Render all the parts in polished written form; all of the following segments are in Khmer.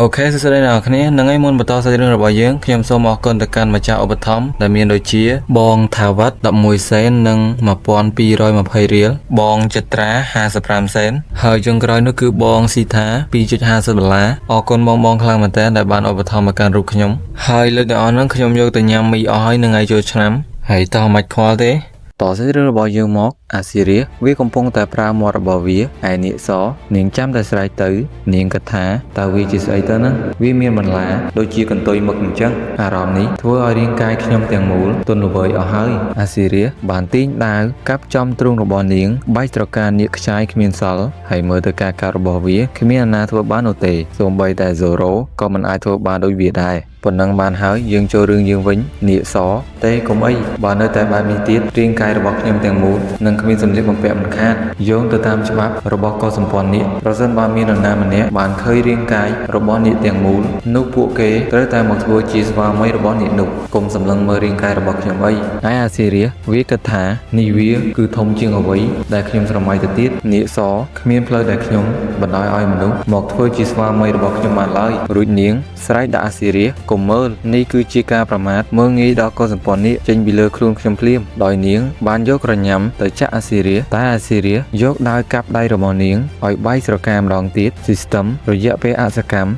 អូខេសួស្តីអ្នកនរគ្នានឹងឲ្យមុនបន្តសាច់រឿងរបស់យើងខ្ញុំសូមអរគុណទៅកាន់ម្ចាស់ឧបត្ថម្ភដែលមានដូចជាបងថាវ៉ាត់11សេននិង1220រៀលបងចិត្រា55សេនហើយចុងក្រោយនោះគឺបងស៊ីថា2.50ដុល្លារអរគុណបងខ្លាំងមែនទែនដែលបានឧបត្ថម្ភមកកាន់រូបខ្ញុំហើយលើកទាំងអស់ហ្នឹងខ្ញុំយកទៅញ៉ាំមីអស់ហើយនៅថ្ងៃចូលឆ្នាំហើយតោះមិនខ្វល់ទេតសាច់រឿងរបស់យើងមកអាស៊ីរីវាកំពុងតែប្រើមាត់របស់វាឯនាគសនាងចាំតែស្រែកទៅនាងគិតថាតើវាជាស្អីទៅណាវាមានបន្លាដូចជាកន្ទុយមឹកអញ្ចឹងអារម្មណ៍នេះធ្វើឲ្យរាងកាយខ្ញុំទាំងមូលទន់ល្វើយអស់ហើយអាស៊ីរីបានទាញដាវកាប់ចំទ្រូងរបស់នាងបែកត្រកានាគខ្ចាយគ្មានសល់ហើយមើលទៅការកាប់របស់វាគ្មានអ្នកណាធ្វើបាននោះទេសូម្បីតែហ្សូរ៉ូក៏មិនអាចធ្វើបានដូចវាដែរប៉ុណ្ណឹងបានហើយយើងចូលរឿងយើងវិញនាគសទេកុំអីបើនៅតែបែបនេះទៀតរាងកាយរបស់ខ្ញុំទាំងមូលនឹងគ្មានសម្លៀកបំពាក់មិនខានយោងទៅតាមច្បាប់របស់កុលសម្ព័ន្ធនាគប្រសិនបើមាននរណាម្នាក់បានឃើញរាងកាយរបស់នាគទាំងមូលនោះពួកគេត្រូវតែមកធ្វើជាស្វាមីរបស់នាគនោះកុំសម្លឹងមើលរាងកាយរបស់ខ្ញុំអីហើយអាស៊ីរីវាគិតថានេះវាគឺធំជាងអ្វីដែលខ្ញុំស្រមៃទៅទៀតនាគសគ្មានផ្លូវដែលខ្ញុំបណ្ដោយឲ្យមនុស្សមកធ្វើជាស្វាមីរបស់ខ្ញុំបានឡើយរួចនាងស្រែកដាក់អាស៊ីរីកុំមើលនេះគឺជាការប្រមាថមើលងាយដល់កុលសម្ព័ន្ធនាគចេញពីលើខ្លួនខ្ញុំភ្លាមដោយនាងបានយកក្រញាំទៅចាក់អាស៊ីរីតែអាស៊ីរីយកដាវកាប់ដៃរបស់នាងឲ្យបែកស្រកាម្ដងទៀត System រយៈពេលអសកម្ម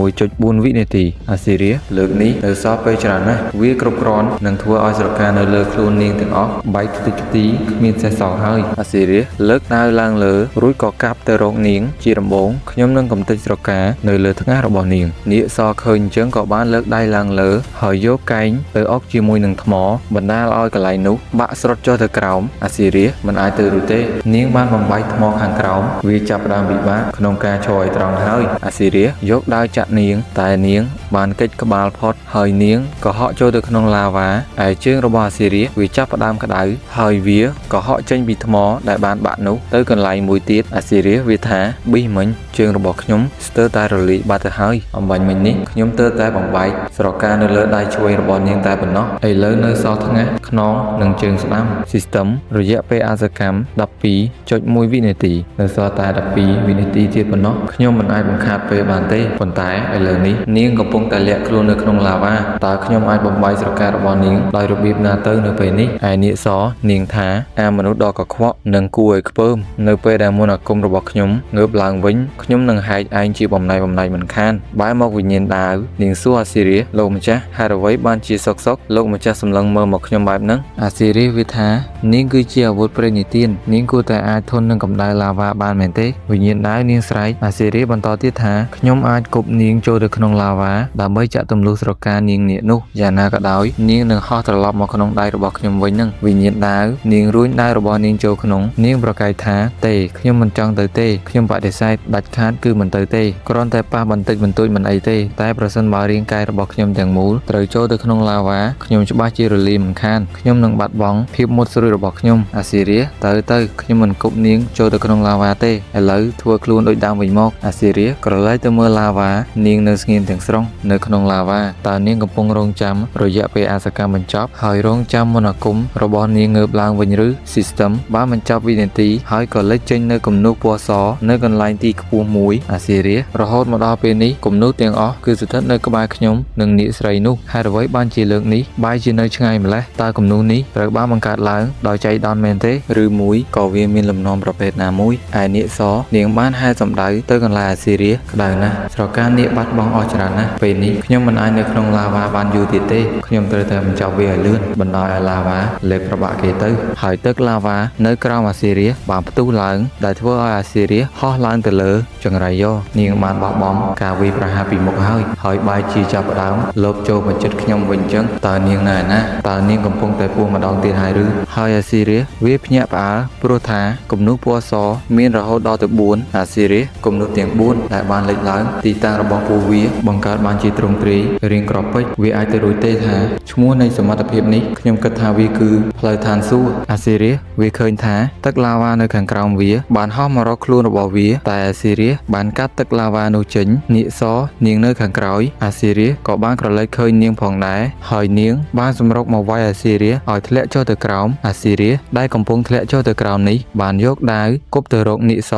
16.4 វិនាទីអាស៊ីរីលើកនេះនៅសល់ពេលច្រើនណាស់វាគ្រប់គ្រាន់នឹងធ្វើឲ្យស្រកានៅលើខ្លួននាងទាំងអស់បែកខ្ទេចខ្ទីគ្មានសេះសល់ហើយអាស៊ីរីលើកដាវឡើងលើរួចក៏កាប់ទៅរកនាងជាដំបូងខ្ញុំនឹងកំទេចស្រកានៅលើថ្ងាសរបស់នាងនាគសឃើញអញ្ចឹងក៏បានលើកដៃឡើងលើហើយយកកែងទៅអុកជាមួយនឹងថ្មបណ្ដាលឲ្យកន្លែងនោះបាក់ស្រុតចុះទៅក្រោមអាស៊ីរីមិនអាចទៅរួចទេនាងបានបំបែកថ្មខាងក្រោមវាចាប់ផ្ដើមពិបាកក្នុងការឈរឲ្យត្រង់ហើយអាស៊ីរីយកដាវចាក់នាងតែនាងបានកិច្ចក្បាលផុតហើយនាងក៏ហក់ចូលទៅក្នុងឡាវ៉ាឯជើងរបស់អាស៊ីរីវាចាប់ផ្ដើមក្តៅហើយវាក៏ហក់ចេញពីថ្មដែលបានបាក់នោះទៅកន្លែងមួយទៀតអាស៊ីរីវាថាប៊ីមិញជើងរបស់ខ្ញុំស្ទើរតែរលាយបាត់ទៅហើយអំបញ្ញមិញនេះខ្ញុំទើបតែបំបែកស្រកានៅលើដៃឆ្វេងរបស់នាងតែប៉ុណ្ណោះឥឡូវនៅសល់ថ្ងាសខ្នងនិងជើងស្ដាំ System រយៈពេលអសកម្ម 12.1 វិនាទីនៅសល់តែ12វិនាទីទៀតប៉ុណ្ណោះខ្ញុំមិនអាចបង្ខាត់ពេលបានទេប៉ុន្តែឥឡូវនេះនាងកំពុងតែលាក់ខ្លួននៅក្នុងឡាវ៉ាតើខ្ញុំអាចបំបែកស្រការបស់នាងដោយរបៀបណាទៅនៅពេលនេះឯនាគសនាងថាអាមនុស្សដ៏កខ្វក់និងគួរឲ្យខ្ពើមនៅពេលដែលមន្តអាគមរបស់ខ្ញុំងើបឡើងវិញខ្ញុំនឹងហែកឯងជាបំណែកមិនខានបែរមកវិញ្ញាណដាវនាងសួរអាស៊ីរីលោកម្ចាស់ហេតុអ្វីបានជាសុកលោកម្ចាស់សម្លឹងមើលមកខ្ញុំបែបហ្នឹងអាស៊ីរីវាថានាងគឺជាអាវុធព្រេងនិទាននាងគួរតែអាចធន់នឹងកម្ដៅឡាវ៉ាបានមែនទេវិញ្ញាណដាវនាងស្រែកអាស៊ីរីបន្តទៀតថាខ្ញុំអាចគប់នាងចូលទៅក្នុងឡាវ៉ាដើម្បីចាក់ទម្លុះស្រកានាងនាគនោះយ៉ាងណាក៏ដោយនាងនឹងហោះត្រឡប់មកក្នុងដៃរបស់ខ្ញុំវិញហ្នឹងវិញ្ញាណដាវនាងរួញដៃរបស់នាងចូលក្នុងនាងប្រកែកថាទេខ្ញុំមិនចង់ទៅទេខ្ញុំបដិសេធដាច់ខាតគឺមិនទៅទេគ្រាន់តែប៉ះបន្តិចបន្តួចមិនអីទេតែប្រសិនបើរាងកាយរបស់ខ្ញុំទាំងមូលត្រូវចូលទៅក្នុងឡាវ៉ាខ្ញុំច្បាស់ជារលាយមិនខានខ្ញុំនឹងបាត់បង់ភាពមុតស្រួយរបស់ខ្ញុំអាស៊ីរីទៅខ្ញុំមិនគប់នាងចូលទៅក្នុងឡាវ៉ាទេឥឡូវធ្វើខ្លួនដូចដើមវិញមកអាស៊ីរីក្រឡេកទៅមើលឡាវ៉ានាងនៅស្ងៀមទាំងស្រុងនៅក្នុងឡាវ៉ាតើនាងកំពុងរងចាំរយៈពេលអសកម្មបញ្ចប់ហើយរងចាំមន្តអាគមរបស់នាងងើបឡើងវិញឬ System បានបញ្ចប់វិនាទីហើយក៏លេចចេញនៅគំនូសពណ៌សនៅកន្លែងទីខ្ពស់មួយអាស៊ីរីរហូតមកដល់ពេលនេះគំនូសទាំងអស់គឺស្ថិតនៅក្បែរខ្ញុំនិងនាគស្រីនោះហេតុអ្វីបានជាលើកនេះបែរជានៅឆ្ងាយម្លេះតើគំនូសនេះត្រូវបានបង្កើតឡើងដោយចៃដន្យមែនទេឬមួយក៏វាមានលំនាំប្រភេទណាមួយឯនាគសនាងបានហែសម្ដៅទៅកន្លែងអាស៊ីរីក្តៅណាស់ស្រកានាគបាត់បង់អស់ច្រើនណាស់ពេលនេះខ្ញុំមិនអាចនៅក្នុងឡាវ៉ាបានយូរទៀតទេខ្ញុំត្រូវតែបញ្ចប់វាឲ្យលឿនបណ្ដោយឲ្យឡាវ៉ាលេបប្របាក់គេទៅហើយទឹកឡាវ៉ានៅក្រោមអាស៊ីរីបានផ្ទុះឡើងដែលធ្វើឲ្យអាស៊ីរីហោះឡើងទៅលើចង្រៃយោនាងបានបោះបង់ការវាយប្រហារពីមុខហើយបែរជាចាប់ផ្ដើមលបចូលមកជិតខ្ញុំវិញចឹងតើនាងនៅណាតើនាងកំពុងតែពោះម្ដងទៀតហើយឬហើយអាស៊ីរីវាភ្ញាក់ផ្អើលព្រោះថាគំនូសពណ៌សមានរហូតដល់ទៅ4អាស៊ីរីគំនូសទាំង4ដែលបានលេចឡើងទីតាំងរបស់ពួកវាបង្កើតបាន ជាទ្រង់ទ្រាយរៀងក្របពេជ្រវាអាចទៅរួចទេថាឈ្មោះនៃសមត្ថភាពនេះខ្ញុំគិតថាវាគឺផ្លូវឋានសួគ៌អាស៊ីរីវាឃើញថាទឹកឡាវ៉ានៅខាងក្រោមវាបានហោះមករកខ្លួនរបស់វាតែអាស៊ីរីបានកាត់ទឹកឡាវ៉ានោះចេញនាគសនាងនៅខាងក្រោយអាស៊ីរីក៏បានក្រឡេកឃើញនាងផងដែរហើយនាងបានសម្រុកមកវាយអាស៊ីរីឲ្យធ្លាក់ចុះទៅក្រោមអាស៊ីរីដែលកំពុងធ្លាក់ចុះទៅក្រោមនេះបានយកដាវគប់ទៅរកនាគស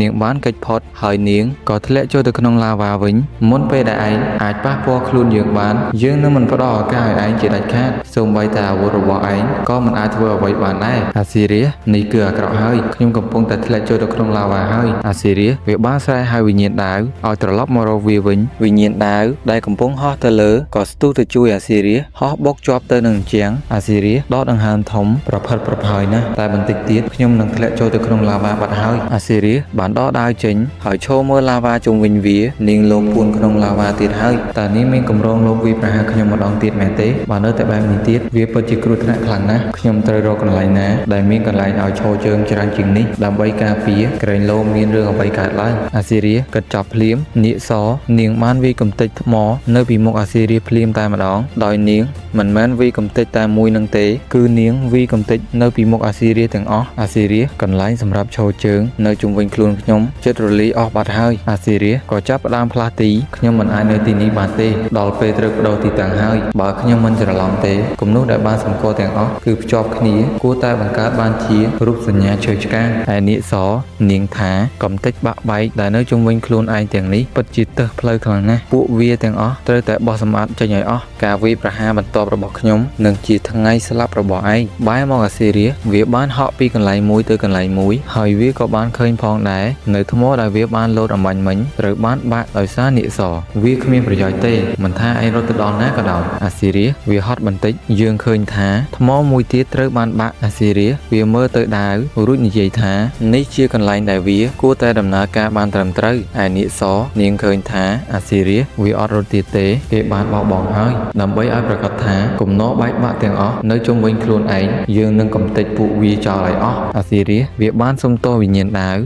នាងបានកិច្ចផុតហើយនាងក៏ធ្លាក់ចុះទៅក្នុងឡាវ៉ាវិញមុនពេលដែលឯងអាចប៉ះពាល់ខ្លួនយើងបានយើងនឹងមិនផ្ដល់ឱកាសឲ្យឯងជាដាច់ខាតសូម្បីតែអាវុធរបស់ឯងក៏មិនអាចធ្វើអ្វីបានដែរអាស៊ីរីនេះគឺអាក្រក់ហើយខ្ញុំកំពុងតែធ្លាក់ចុះទៅក្នុងឡាវ៉ាហើយអាស៊ីរីវាបានស្រែកហៅវិញ្ញាណដាវឲ្យត្រឡប់មករកវាវិញវិញ្ញាណដាវដែលកំពុងហោះទៅលើក៏ស្ទុះទៅជួយអាស៊ីរីហោះបុកជាប់ទៅនឹងជាងអាស៊ីរីដកដង្ហើមធំប្រផិតប្រផើយណាស់តែបន្តិចទៀតខ្ញុំនឹងធ្លាក់ចូលទៅក្នុងឡាវ៉ាបាត់ហើយអាស៊ីរីបានដកដាវចេញហើយឈរមើលឡាវ៉ាជុំវិញវានាងលោពួនក្នុងឡាវ៉ាទៀតហើយតើនាងមានកម្រងលោកវាប្រហារខ្ញុំម្ដងទៀតមែនទេបើនៅតែបែបនេះទៀតវាពិតជាគ្រោះថ្នាក់ខ្លាំងណាស់ខ្ញុំត្រូវរកកន្លែងណាដែលមានកន្លែងឲ្យឈរជើងច្រើនជាងនេះដើម្បីការពារក្រែងលោមានរឿងអ្វីកើតឡើងអាស៊ីរីគិតចប់ភ្លាមនាគសនាងបានវាយកំទេចថ្មនៅពីមុខអាស៊ីរីភ្លាមតែម្ដងដោយនាងមិនមែនវាយកំទេចតែមួយនឹងទេគឺនាងវាយកំទេចនៅពីមុខអាស៊ីរីទាំងអស់អាស៊ីរីកន្លែងសម្រាប់ឈរជើងនៅជុំវិញខ្លួនខ្ញុំចិត្តរលាយអស់បាត់ហើយអាស៊ីរីក៏ចាប់ផ្ដើមផ្លាស់ទីខ្ញុំមិនអាចនៅទីនេះបានទេដល់ពេលត្រូវបដូរទីតាំងហើយបើខ្ញុំមិនច្រឡំទេគំនូសដែលបានសម្គាល់ទាំងអស់គឺភ្ជាប់គ្នាគួរតែបង្កើតបានជារូបសញ្ញាឈើឆ្កាងហើយនាគសនាងថាកំទេចបាក់បែកដែលនៅជុំវិញខ្លួនឯងទាំងនេះពិតជាទើសផ្លូវខ្លាំងណាស់ពួកវាទាំងអស់ត្រូវតែបោះសម្អាតចេញឲ្យអស់ការវាយប្រហារបន្ទាប់របស់ខ្ញុំនឹងជាថ្ងៃស្លាប់របស់ឯងបែរមកអាស៊ីរីវាបានហក់ពីកន្លែងមួយទៅកន្លែងមួយហើយវាក៏បានឃើញផងដែរនៅថ្មដែលវាបានលោតអំបញ្ញមិញត្រូវបានបាក់ដោយសារនាគសវាគ្មានប្រយោជន៍ទេមិនថាឯងរត់ទៅដល់ណាក៏ដោយអាស៊ីរីវាហត់បន្តិចយើងឃើញថាថ្មមួយទៀតត្រូវបានបាក់អាស៊ីរីវាមើលទៅដាវរួចនិយាយថានេះជាកន្លែងដែលវាគួរតែដំណើរការបានត្រឹមត្រូវឯនាគសនាងឃើញថាអាស៊ីរីវាអត់រត់ទៀតទេគេបានបោះបង់ហើយដើម្បីឲ្យប្រកាសថាគំនរបែកបាក់ទាំងអស់នៅជុំវិញខ្លួនឯងយើងនឹងកំទេចពួកវាចោលឲ្យអស់អាស៊ីរីវាបានសុំទោសវិញ្ញាណដាវ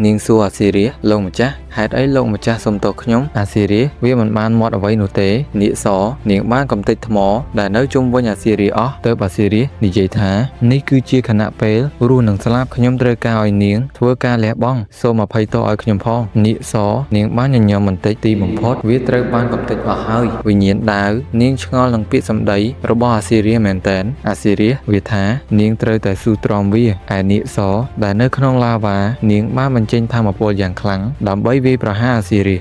នាងសួរអាស៊ីរីលោកម្ចាស់ហេតុអីលោកម្ចាស់សុំទោសខ្ញុំអាស៊ីរីវាមិនបានមាត់អ្វីនោះទេនាគសនាងបានកំទេចថ្មដែលនៅជុំវិញអាស៊ីរីអស់ទើបអាស៊ីរីនិយាយថានេះគឺជាខណៈពេលរស់នឹងស្លាប់ខ្ញុំត្រូវការឲ្យនាងធ្វើការលះបង់សូមអភ័យទោសឲ្យខ្ញុំផងនាគសនាងបានញញឹមបន្តិចទីបំផុតវាត្រូវបានកំទេចអស់ហើយវិញ្ញាណដាវនាងឆ្ងល់នឹងពាក្យសម្ដីរបស់អាស៊ីរីមែនតែនអាស៊ីរីវាថានាងត្រូវតែស៊ូទ្រាំវាឯនាគសដែលនៅក្នុងឡាវ៉ានាងបានបញ្ចេញថាមពលយ៉ាងខ្លាំងដើម្បីវាយប្រហារអាស៊ីរី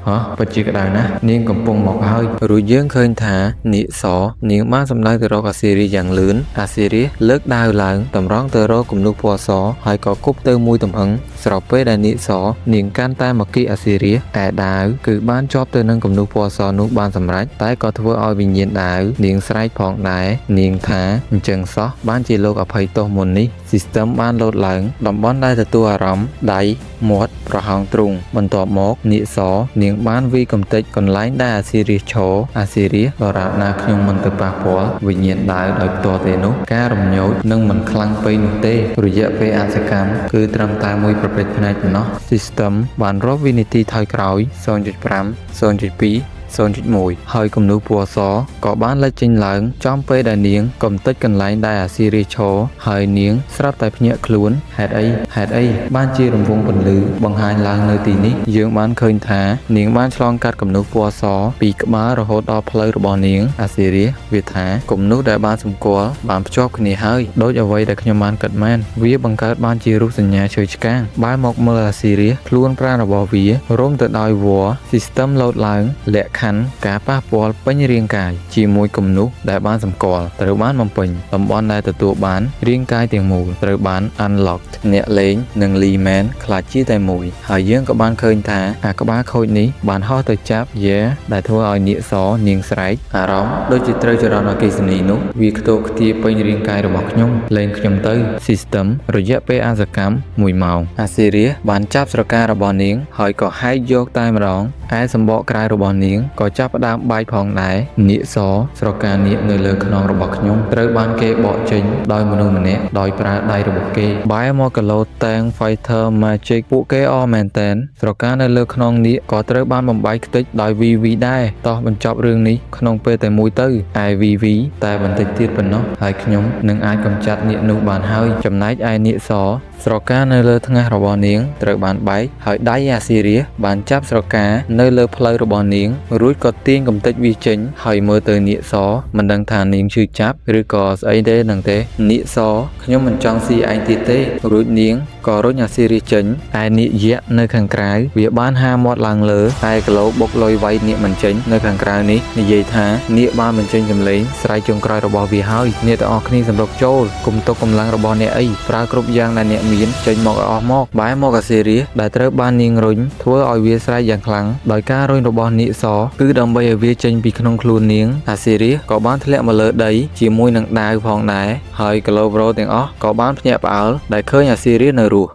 ហ៎ពិតជាក្តៅណាស់នាងកំពុងមកហើយរួចយើងឃើញថានាគសនាងបានសម្ដៅទៅរកអាស៊ីរីយ៉ាងលឿនអាស៊ីរីលើកដាវឡើងតម្រង់ទៅរកគំនូសពណ៌សហើយក៏គប់ទៅមួយទំហឹងស្របពេលដែលនាគសនាងកាន់តែមកគីអាស៊ីរីឯដាវគឺបានជាប់ទៅនឹងគំនូសពណ៌សនោះបានសម្រេចតែក៏ធ្វើឲ្យវិញ្ញាណដាវនាងស្រែកផងដែរនាងថាអញ្ចឹងសោះបានជាលោកអភ័យទោសមុននេះ System បានលោតឡើងតំបន់ដែលទទួលអារម្មណ៍ដៃមាត់ប្រហោងទ្រូងបន្ទាប់មកនាគសនាងបានវាយកំទេចកន្លែងដែលអាស៊ីរីឈរអាស៊ីរីដរាបណាខ្ញុំមិនទៅប៉ះពាល់វិញ្ញាណដាវដោយផ្ទាល់ទេនោះការរំញោចនឹងមិនខ្លាំងពេកនោះទេរយៈពេលអសកម្មគឺត្រឹមតែមួយប្រភេទផ្នែកប៉ុណ្ណោះ System បានរកវិនាទីថយក្រោយ 0.5 0.2 0.1 ហើយគំនូសពណ៌សក៏បានលេចចេញឡើងចំពេលដែលនាងកំទេចកន្លែងដែលអាស៊ីរីឈរហើយនាងស្រាប់តែភ្ញាក់ខ្លួនហេតុអីបានជារង្វង់ពន្លឺបង្ហាញឡើងនៅទីនេះយើងបានឃើញថានាងបានឆ្លងកាត់គំនូសពណ៌សពីក្បាលរហូតដល់ផ្លូវរបស់នាងអាស៊ីរីវាថាគំនូសដែលបានសម្គាល់បានភ្ជាប់គ្នាហើយដូចអ្វីដែលខ្ញុំបានគិតមែនវាបង្កើតបានជារូបសញ្ញាឈើឆ្កាងបែរមកមើលអាស៊ីរីខ្លួនប្រាណរបស់វារំទៅដោយវល្លិ System លោតឡើងលក្ខខណ្ឌការប៉ះពាល់ពេញរាងកាយជាមួយគំនូសដែលបានសម្គាល់ត្រូវបានបំពេញតំបន់ដែលទទួលបានរាងកាយទាំងមូលត្រូវបាន unlocked អ្នកលេងនិង Leeman ខ្លាចជាតែមួយហើយយើងក៏បានឃើញថាអាក្បាលខូចនេះបានហោះទៅចាប់ដែលធ្វើឲ្យនាគសនាងស្រែកអារម្មណ៍ដូចជាត្រូវចរន្តអគ្គិសនីនោះវាខ្ទោខ្ទាពេញរាងកាយរបស់ខ្ញុំលេងខ្ញុំទៅ System រយៈពេលអសកម្ម1ម៉ោងអាស៊ីរីបានចាប់ស្រការបស់នាងហើយក៏ហែកយកតែម្ដងឯសម្បកក្រៅរបស់នាង ក៏ចាប់ផ្ដើមបែកផងដែរនាគសស្រកានាគនៅលើខ្នងរបស់ខ្ញុំត្រូវបានគេបកចេញដោយមនុស្សម្នាក់ដោយប្រើដៃរបស់គេបែរមកកឡូតាំង Fighter Magic ពួកគេអមែនតែនស្រកានៅលើខ្នងនាគក៏ត្រូវបានបំបែកខ្ទេចដោយ VV ដែរតោះបញ្ចប់រឿងនេះក្នុងពេលតែមួយទៅឯ VV តែបន្តិចទៀតប៉ុណ្ណោះហើយខ្ញុំនឹងអាចកម្ចាត់នាគនោះបានហើយចំណែកឯនាគសស្រកានៅលើថ្ងាសរបស់នាងត្រូវបានបែកហើយដៃអាស៊ីរីសបានចាប់ស្រកានៅលើផ្លូវរបស់នាងរួចក៏ទាញកំទេចវាចេញហើយមើលទៅនាគសមិនដឹងថានាងឈឺចាប់ឬក៏ស្អីទេនឹងទេនាគសខ្ញុំមិនចង់ស៊ីឯងទៀតទេរួចនាងក៏រុញអាស៊ីរីសចេញឯនាគយក្សនៅខាងក្រៅវាបានហាមាត់ឡើងលើតែគីឡូបុកលុយវាយនាគមិនចេញនៅខាងក្រៅនេះនិយាយថានាគបានបញ្ចេញសម្លេងស្រែកចុងក្រោយរបស់វាហើយអ្នកទាំងអស់គ្នាសម្រុកចូលគុំទុកកម្លាំងរបស់អ្នកអីប្រើគ្រប់យ៉ាងដែលអ្នកមានចេញមកឲ្យអស់មកបែរមកអាស៊ីរីសដែលត្រូវបាននាងរុញធ្វើឲ្យវាស្រែកយ៉ាងខ្លាំងដោយការរុញរបស់នាគសគឺដើម្បីឲ្យវាចេញពីក្នុងខ្លួននាងអាស៊ីរីសក៏បានធ្លាក់មកលើដីជាមួយនឹងដាវផងដែរហើយគីឡូប្រូទាំងអស់ក៏បានភ្ញាក់ផ្អើលដែលឃើញអាស៊ីរីសនៅរស់